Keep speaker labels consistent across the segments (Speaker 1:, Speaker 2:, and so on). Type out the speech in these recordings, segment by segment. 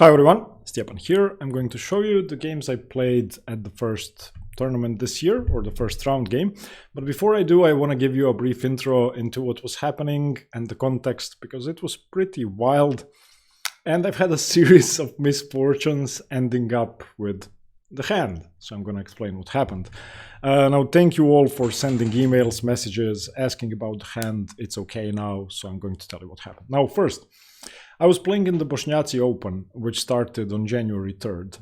Speaker 1: Hi everyone, Stepan here. I'm going to show you the games I played at the first tournament this year, or the first round game. But before I do, I want to give you a brief intro into what was happening and the context, because it was pretty wild. And I've had a series of misfortunes ending up with the hand. So I'm going to explain what happened. Now, thank you all for sending emails, messages, asking about the hand. It's okay now, so I'm going to tell you what happened. Now, first, I was playing in the Bošnjaci Open, which started on January 3rd.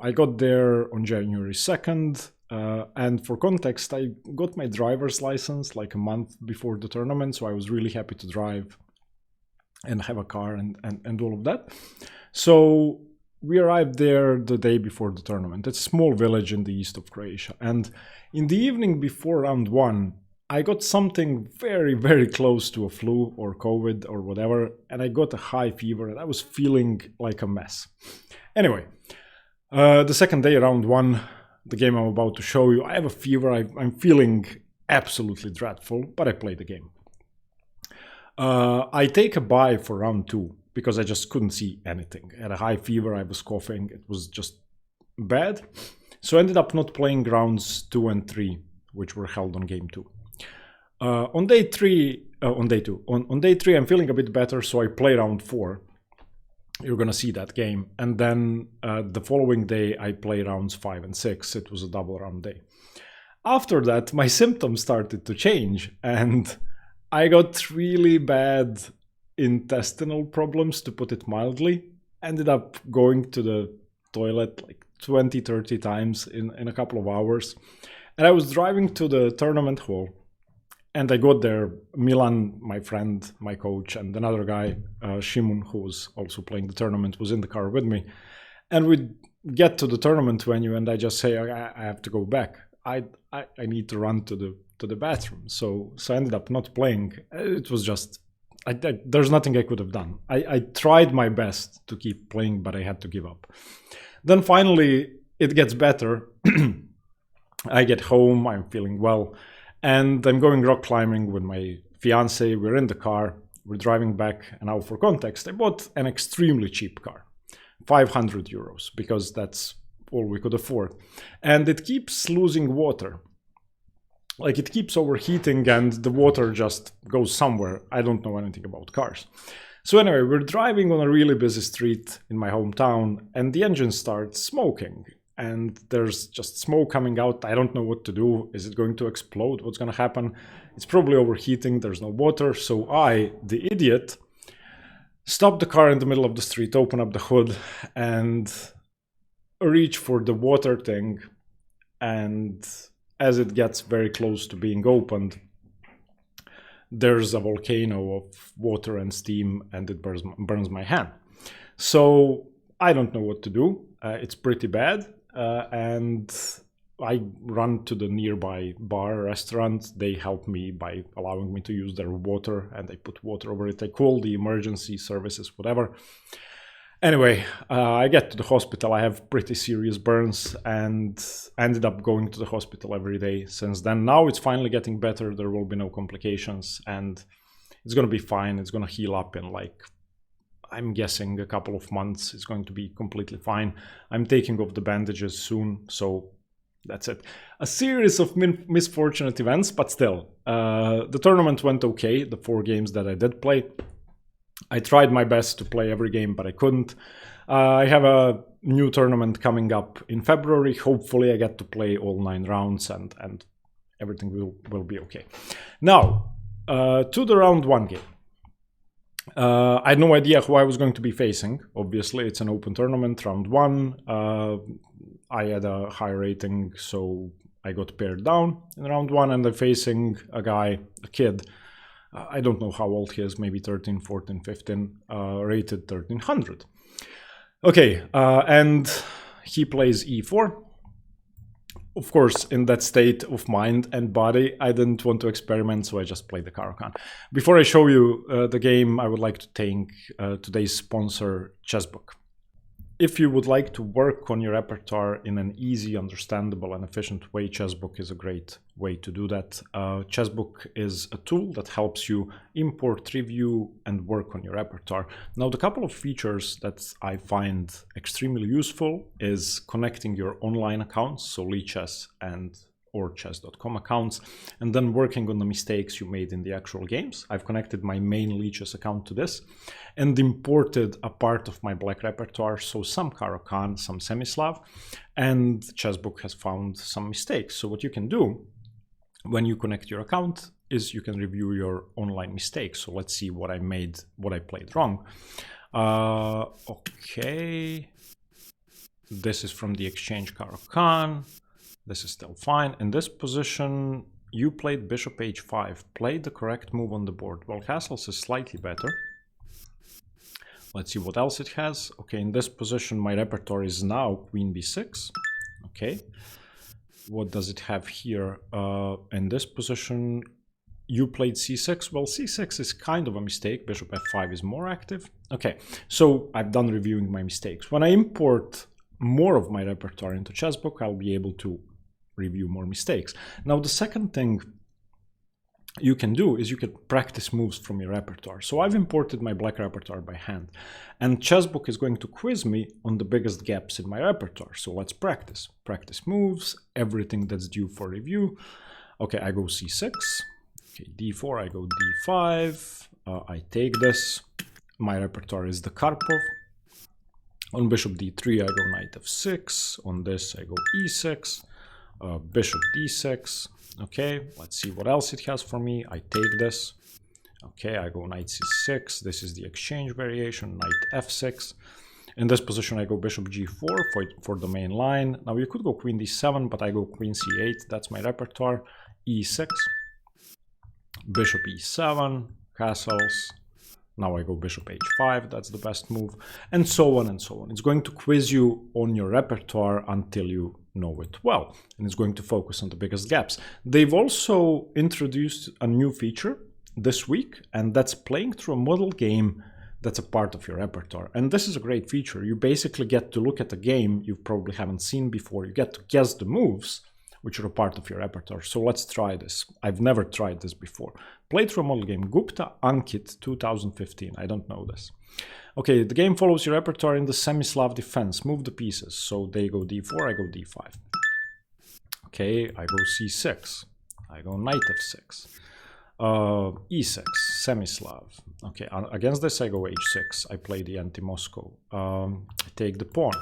Speaker 1: I got there on January 2nd, and for context, I got my driver's license like a month before the tournament, so I was really happy to drive and have a car and all of that. So we arrived there the day before the tournament. It's a small village in the east of Croatia, and in the evening before round one, I got something very, very close to a flu or COVID or whatever, and I got a high fever and I was feeling like a mess. Anyway, the second day, round one, the game I'm about to show you, I have a fever, I'm feeling absolutely dreadful, but I play the game. I take a bye for round two because I just couldn't see anything. I had a high fever, I was coughing, it was just bad. So I ended up not playing rounds 2 and 3, which were held on game 2. On day 3, I'm feeling a bit better, so I play round 4. You're gonna see that game. And then the following day, I play rounds 5 and 6. It was a double round day. After that, my symptoms started to change, and I got really bad intestinal problems, to put it mildly. Ended up going to the toilet like 20-30 times in a couple of hours. And I was driving to the tournament hall. And I got there, Milan, my friend, my coach, and another guy, Shimon, who was also playing the tournament, was in the car with me. And we get to the tournament venue, and I just say, I have to go back. I need to run to the bathroom. So I ended up not playing. It was just, there's nothing I could have done. I tried my best to keep playing, but I had to give up. Then finally, it gets better. I get home, I'm feeling well. And I'm going rock climbing with my fiance. We're in the car, we're driving back. And now for context, I bought an extremely cheap car, 500 euros, because that's all we could afford. And it keeps losing water. Like it keeps overheating and the water just goes somewhere. I don't know anything about cars. So anyway, we're driving on a really busy street in my hometown and the engine starts smoking. And there's just smoke coming out. I don't know what to do. Is it going to explode? What's going to happen? It's probably overheating. There's no water. So I, the idiot, stop the car in the middle of the street, open up the hood, and reach for the water thing. And as it gets very close to being opened, there's a volcano of water and steam, and it burns my hand. So I don't know what to do. It's pretty bad. And I run to the nearby bar restaurant. They help me by allowing me to use their water, and I put water over it. I call the emergency services, whatever. Anyway, I get to the hospital. I have pretty serious burns and ended up going to the hospital every day since then. Now it's finally getting better. There will be no complications and it's going to be fine. It's going to heal up in like, I'm guessing a couple of months. Is going to be completely fine. I'm taking off the bandages soon, so that's it. A series of misfortunate events, but still. The tournament went okay, the 4 games that I did play. I tried my best to play every game, but I couldn't. I have a new tournament coming up in February. Hopefully I get to play all 9 rounds and everything will be okay. Now, to the round 1 game. I had no idea who I was going to be facing. Obviously, it's an open tournament, round 1. I had a high rating, so I got paired down in round 1, and I'm facing a guy, a kid. I don't know how old he is, maybe 13, 14, 15, rated 1300. Okay, and he plays e4. Of course, in that state of mind and body, I didn't want to experiment, so I just played the Caro-Kann. Before I show you the game, I would like to thank today's sponsor, Chessbook. if you would like to work on your repertoire in an easy, understandable, and efficient way, Chessbook is a great way to do that. Chessbook is a tool that helps you import, review, and work on your repertoire. Now, the couple of features that I find extremely useful is connecting your online accounts, so Lichess and or chess.com accounts, and then working on the mistakes you made in the actual games. I've connected my main Lichess account to this and imported a part of my black repertoire, so some Caro-Kann, some Semislav, and Chessbook has found some mistakes. So what you can do when you connect your account is you can review your online mistakes. So let's see what I made, what I played wrong. Okay, this is from the exchange Caro-Kann. This is still fine. In this position, you played bishop h5, played the correct move on the board. Well, castles is slightly better. Let's see what else it has. Okay, in this position, my repertoire is now queen b6. Okay, what does it have here? In this position, you played c6. Well, c6 is kind of a mistake. Bishop f5 is more active. Okay, so I've done reviewing my mistakes. When I import more of my repertoire into Chessbook, I'll be able to review more mistakes. Now, the second thing you can do is you can practice moves from your repertoire. So I've imported my black repertoire by hand, and Chessbook is going to quiz me on the biggest gaps in my repertoire. So let's practice. Practice moves, everything that's due for review. Okay, I go c6. Okay, d4, I go d5. I take this. My repertoire is the Karpov. On bishop d3, I go knight f6. On this, I go e6. Bishop d6. Okay, let's see what else it has for me. I take this. Okay, I go knight c6. This is the exchange variation, knight f6. In this position, I go bishop g4 for the main line. Now, you could go queen d7, but I go queen c8. That's my repertoire. e6. Bishop e7. Castles. Now I go bishop h5, that's the best move, and so on and so on. It's going to quiz you on your repertoire until you know it well, and it's going to focus on the biggest gaps. They've also introduced a new feature this week, and that's playing through a model game that's a part of your repertoire. And this is a great feature. You basically get to look at a game you probably haven't seen before. You get to guess the moves, which are a part of your repertoire. So let's try this. I've never tried this before. Played through a model game, Gupta Ankit 2015. I don't know this. Okay, the game follows your repertoire in the semi-Slav defense. Move the pieces. So they go d4, I go d5. Okay, I go c6. I go knight f6. e6, semi-Slav. Okay, against this I go h6. I play the anti-Moscow. I take the pawn.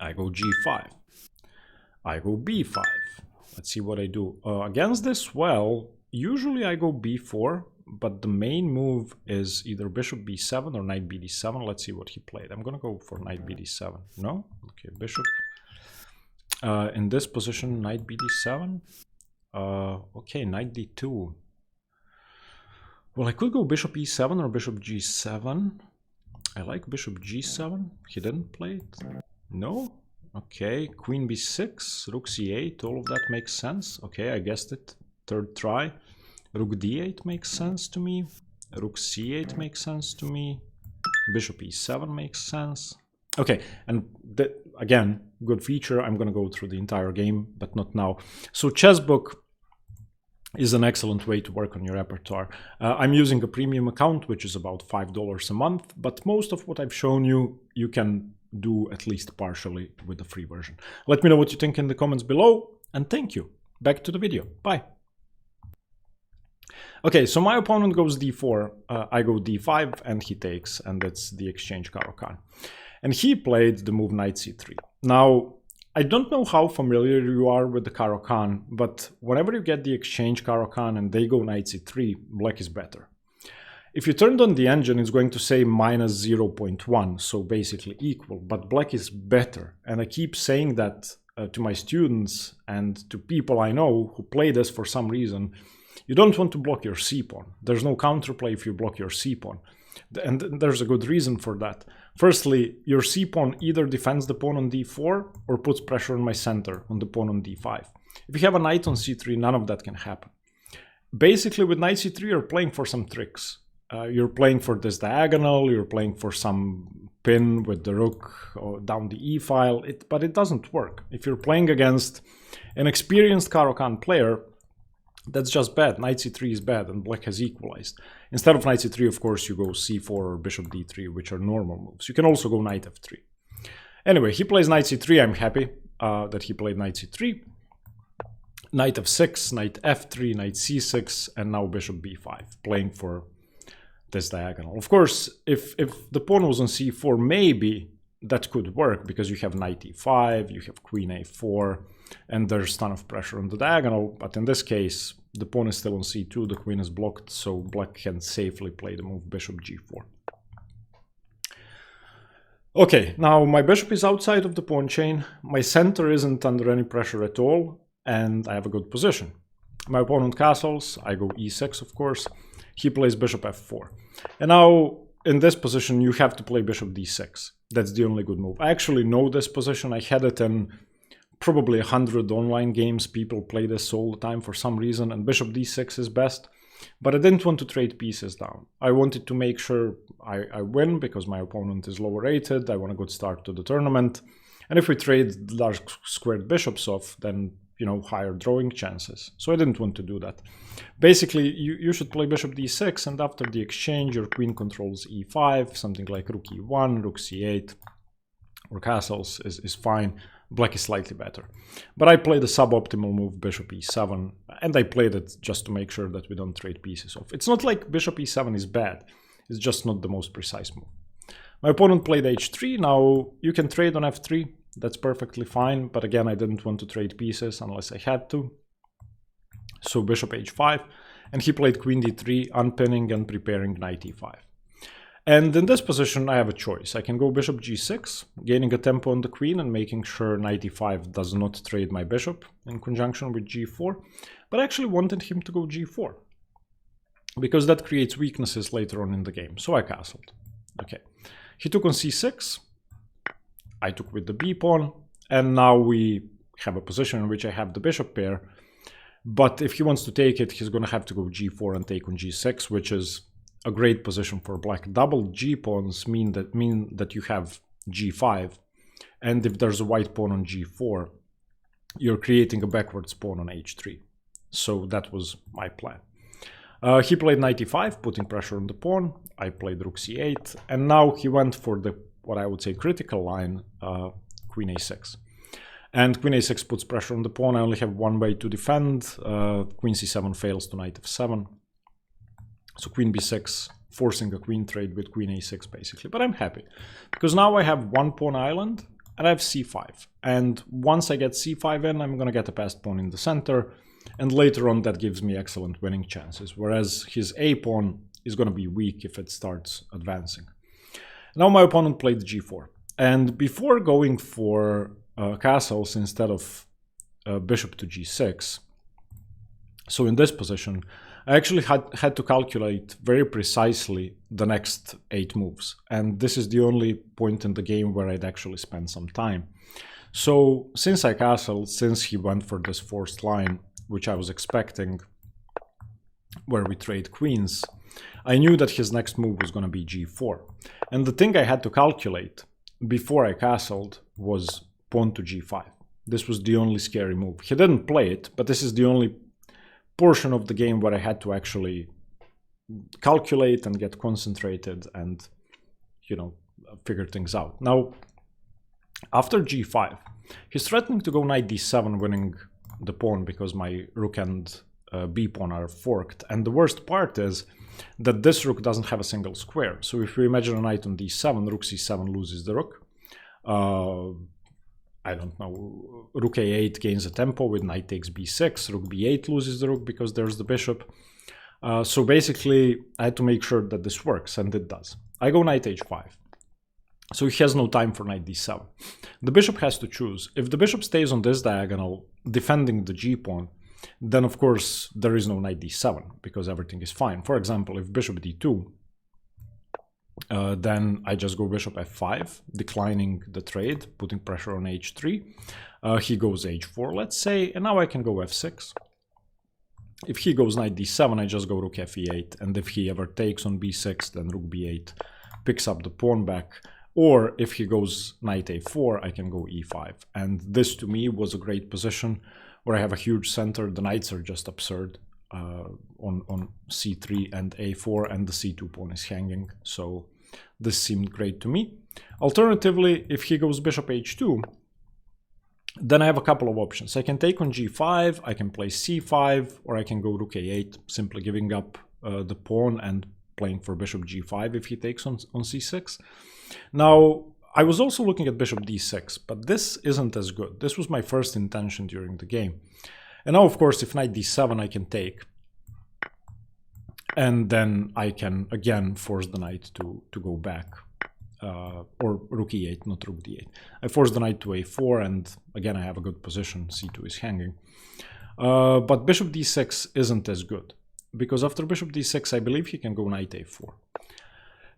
Speaker 1: I go g5. I go b5. Let's see what I do. Against this, well, usually I go b4, but the main move is either bishop b7 or knight bd7. Let's see what he played. I'm going to go for knight bd7. No? Okay, bishop. In this position, knight bd7. Okay, knight d2. Well, I could go bishop e7 or bishop g7. I like bishop g7. He didn't play it. No? Okay, queen b6, rook c8, all of that makes sense. Okay, I guessed it. Third try. Rook d8 makes sense to me. Rook c8 makes sense to me. Bishop e7 makes sense. Okay, and again, good feature. I'm going to go through the entire game, but not now. So Chessbook is an excellent way to work on your repertoire. I'm using a premium account, which is about $5 a month, but most of what I've shown you, you can do at least partially with the free version. Let me know what you think in the comments below, and thank you. Back to the video. Bye. Okay, so my opponent goes d4, I go d5, and he takes, and that's the exchange Caro-Kann. And he played the move knight c3. Now, I don't know how familiar you are with the Caro-Kann, but whenever you get the exchange Caro-Kann and they go knight c3, black is better. If you turned on the engine, it's going to say minus 0.1, so basically equal, but black is better. And I keep saying that to my students and to people I know who play this for some reason. You don't want to block your c-pawn. There's no counterplay if you block your c-pawn. And there's a good reason for that. Firstly, your c-pawn either defends the pawn on d4 or puts pressure on my center on the pawn on d5. If you have a knight on c3, none of that can happen. Basically, with knight c3, you're playing for some tricks. You're playing for this diagonal, you're playing for some pin with the rook or down the e-file, but it doesn't work. If you're playing against an experienced Caro-Kann player, that's just bad. Knight c3 is bad, and black has equalized. Instead of knight c3, of course, you go c4 or bishop d3, which are normal moves. You can also go knight f3. Anyway, he plays knight c3. I'm happy that he played knight c3. Knight f6, knight f3, knight c6, and now bishop b5, playing for this diagonal. Of course, if the pawn was on c4, maybe that could work, because you have knight e5, you have queen a4, and there's a ton of pressure on the diagonal. But in this case, the pawn is still on c2, the queen is blocked, so black can safely play the move bishop g4. Okay, now my bishop is outside of the pawn chain, my center isn't under any pressure at all, and I have a good position. My opponent castles, I go e6, of course, he plays bishop f4. And now, in this position, you have to play bishop d6. That's the only good move. I actually know this position. I had it in probably 100 online games. People play this all the time for some reason, and bishop d6 is best. But I didn't want to trade pieces down. I wanted to make sure I win, because my opponent is lower rated. I want a good start to the tournament. And if we trade large squared bishops off, then, you know, higher drawing chances. So I didn't want to do that. Basically, you should play bishop d6, and after the exchange, your queen controls e5, something like rook e1, rook c8, or castles is fine. Black is slightly better. But I played a suboptimal move, bishop e7, and I played it just to make sure that we don't trade pieces off. It's not like bishop e7 is bad, it's just not the most precise move. My opponent played h3. Now, you can trade on f3, that's perfectly fine, but again, I didn't want to trade pieces unless I had to. So bishop h5, and he played queen d3, unpinning and preparing knight e5. And in this position, I have a choice. I can go bishop g6, gaining a tempo on the queen and making sure knight e5 does not trade my bishop in conjunction with g4, but I actually wanted him to go g4, because that creates weaknesses later on in the game, so I castled. Okay, he took on c6, I took with the b pawn, and now we have a position in which I have the bishop pair. But if he wants to take it, he's going to have to go g4 and take on g6, which is a great position for black. Double g pawns mean that you have g5, and if there's a white pawn on g4, you're creating a backwards pawn on h3. So that was my plan. He played knight e5, putting pressure on the pawn. I played rook c8, and now he went for the, what I would say, critical line, queen a6. And queen a6 puts pressure on the pawn. I only have one way to defend. Queen c7 fails to knight f7. So queen b6, forcing a queen trade with queen a6, basically. But I'm happy, because now I have one pawn island, and I have c5. And once I get c5 in, I'm going to get a passed pawn in the center. And later on, that gives me excellent winning chances. Whereas his a pawn is going to be weak if it starts advancing. Now my opponent played g4. And before going for castles instead of bishop to g6, so in this position, I actually had to calculate very precisely the next 8 moves. And this is the only point in the game where I'd actually spend some time. So since I castled, since he went for this forced line, which I was expecting, where we trade queens, I knew that his next move was going to be g4. And the thing I had to calculate before I castled was pawn to g5. This was the only scary move. He didn't play it, but this is the only portion of the game where I had to actually calculate and get concentrated and, you know, figure things out. Now, after g5, he's threatening to go knight d7, winning the pawn because my rook and b pawn are forked. And the worst part is that this rook doesn't have a single square. So if we imagine a knight on d7, rook c7 loses the rook. I don't know, rook a8 gains a tempo with knight takes b6, rook b8 loses the rook because there's the bishop. So basically, I had to make sure that this works, and it does. I go knight h5. So he has no time for knight d7. The bishop has to choose. If the bishop stays on this diagonal, defending the g-pawn, then of course there is no knight d7, because everything is fine. For example, if bishop d2, then I just go bishop f5, declining the trade, putting pressure on h3. He goes h4, let's say, and now I can go f6. If he goes knight d7, I just go rook f8, and if he ever takes on b6, then rook b8 picks up the pawn back. or if he goes knight a4, I can go e5. And this to me was a great position where I have a huge center. The knights are just absurd on c3 and a4, and the c2 pawn is hanging. So this seemed great to me. Alternatively, if he goes bishop h2, then I have a couple of options. I can take on g5, I can play c5, or I can go rook a8, simply giving up the pawn and playing for bishop g5 if he takes on c6. Now, I was also looking at bishop d6, but this isn't as good. This was my first intention during the game. And now, of course, if knight d7, I can take. And then I can, again, force the knight to go back. Or rook e8, not rook d8. I force the knight to a4, and again, I have a good position. c2 is hanging. But bishop d6 isn't as good, because after bishop d6, I believe he can go knight a4.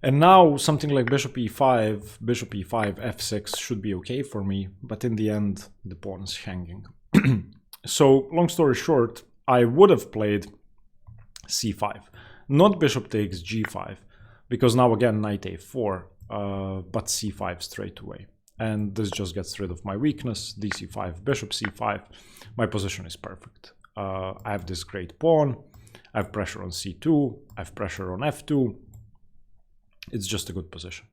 Speaker 1: And now something like bishop e5, f6 should be okay for me, but in the end, the pawn is hanging. So, long story short, I would have played c5, not bishop takes g5, because now again, knight a4, but c5 straight away. And this just gets rid of my weakness, dc5, bishop c5. My position is perfect. I have this great pawn, I have pressure on c2, I have pressure on f2. It's just a good position.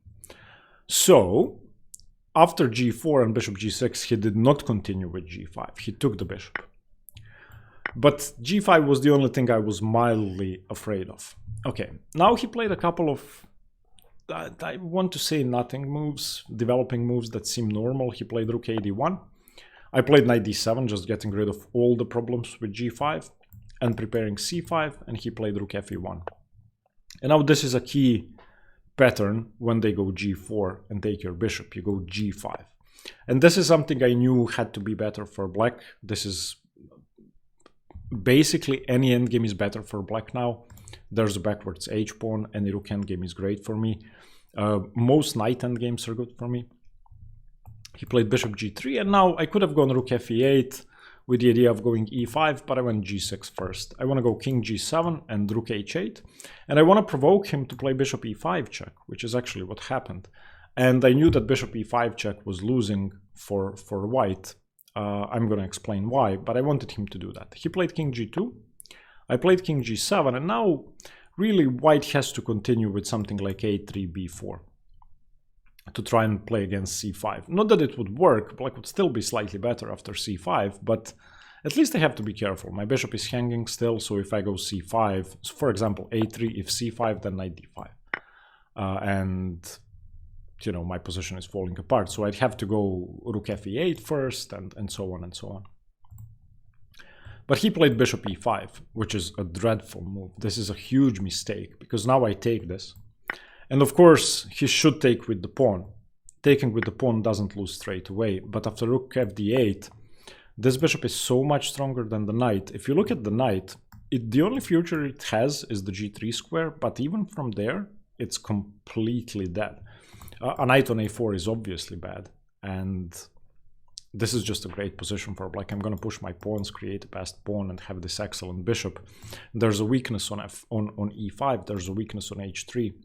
Speaker 1: So, after g4 and bishop g6, he did not continue with g5. He took the bishop. But g5 was the only thing I was mildly afraid of. Okay, now he played a couple of, I want to say nothing moves, developing moves that seem normal. He played rook ad1. I played knight d7, just getting rid of all the problems with g5 and preparing c5, and he played rook fe1. And now this is a key pattern when they go g4 and take your bishop. You go g5. And this is something I knew had to be better for black. This is basically any endgame is better for black now. There's a backwards h-pawn, any rook endgame is great for me. Most knight endgames are good for me. He played bishop g3, and now I could have gone rook fe8 with the idea of going e5, but I went g6 first. I want to go king g7 and rook h8, and I want to provoke him to play bishop e5 check, which is actually what happened. And I knew that bishop e5 check was losing for white. I'm going to explain why, but I wanted him to do that. He played king g2, I played king g7, and now really white has to continue with something like a3, b4 to try and play against c5. Not that it would work, black would still be slightly better after c5, but at least I have to be careful. My bishop is hanging still, so if I go c5, so for example a3, if c5, then knight d5. And, you know, my position is falling apart, so I'd have to go rook fe8 first, and so on and so on. But he played bishop e5, which is a dreadful move. This is a huge mistake, because now I take this. And of course, he should take with the pawn. Taking with the pawn doesn't lose straight away, but after rook fd8, this bishop is so much stronger than the knight. If you look at the knight, the only future it has is the g3 square, but even from there, it's completely dead. A knight on a4 is obviously bad, and this is just a great position for black. I'm going to push my pawns, create a passed pawn, and have this excellent bishop. There's a weakness on e5, there's a weakness on h3.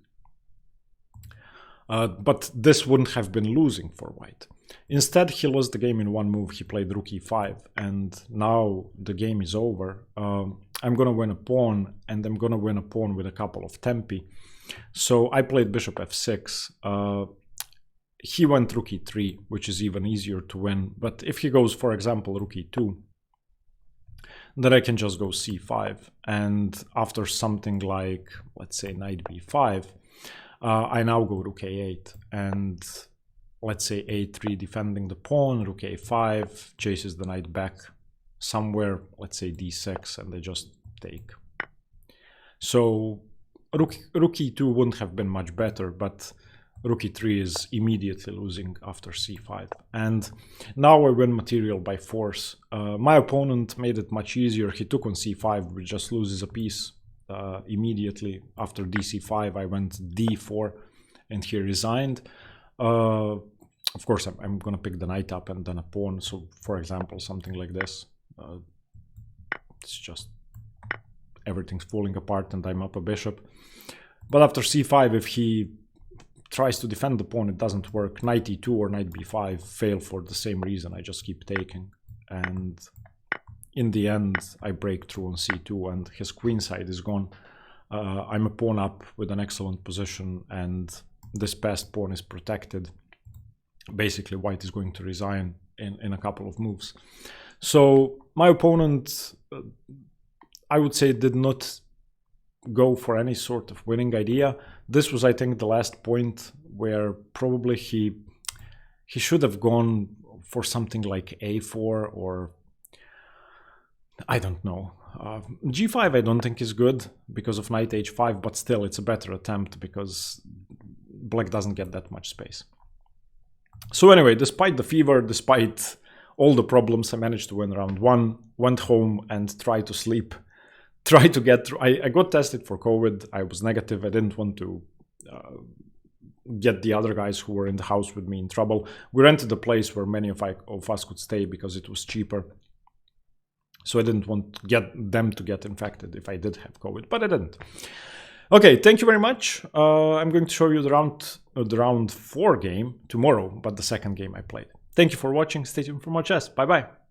Speaker 1: But this wouldn't have been losing for white. Instead, he lost the game in one move. He played rook e5, and now the game is over. I'm going to win a pawn, and I'm going to win a pawn with a couple of tempi. So I played bishop f6. He went rook e3, which is even easier to win. But if he goes, for example, rook e2, then I can just go c5. And after something like, let's say, knight b5, I now go rook a8, and let's say a3 defending the pawn, rook a5 chases the knight back somewhere, let's say d6, and they just take. So rook e2 wouldn't have been much better, but rook e3 is immediately losing after c5. And now I win material by force. My opponent made it much easier. He took on c5, which just loses a piece. Immediately after dc5, I went d4, and he resigned. Of course, I'm going to pick the knight up and then a pawn. So, for example, something like this. It's just everything's falling apart, and I'm up a bishop. But after c5, if he tries to defend the pawn, it doesn't work. Knight e2 or knight b5 fail for the same reason. I just keep taking, and in the end I break through on c2 and his queen side is gone. I'm a pawn up with an excellent position, and this passed pawn is protected. Basically white is going to resign in a couple of moves. So my opponent, I would say, did not go for any sort of winning idea. This was, I think, the last point where probably he should have gone for something like a4, or I don't know. G5 I don't think is good because of knight h5, but still it's a better attempt because black doesn't get that much space. So anyway, despite the fever, despite all the problems, I managed to win round 1, went home and tried to sleep. Tried to get through. I got tested for COVID. I was negative. I didn't want to get the other guys who were in the house with me in trouble. We rented a place where many of us could stay because it was cheaper. So I didn't want them to get infected if I did have COVID, but I didn't. Okay, thank you very much. I'm going to show you the round 4 game tomorrow, but the second game I played. Thank you for watching. Stay tuned for more chess. Bye-bye.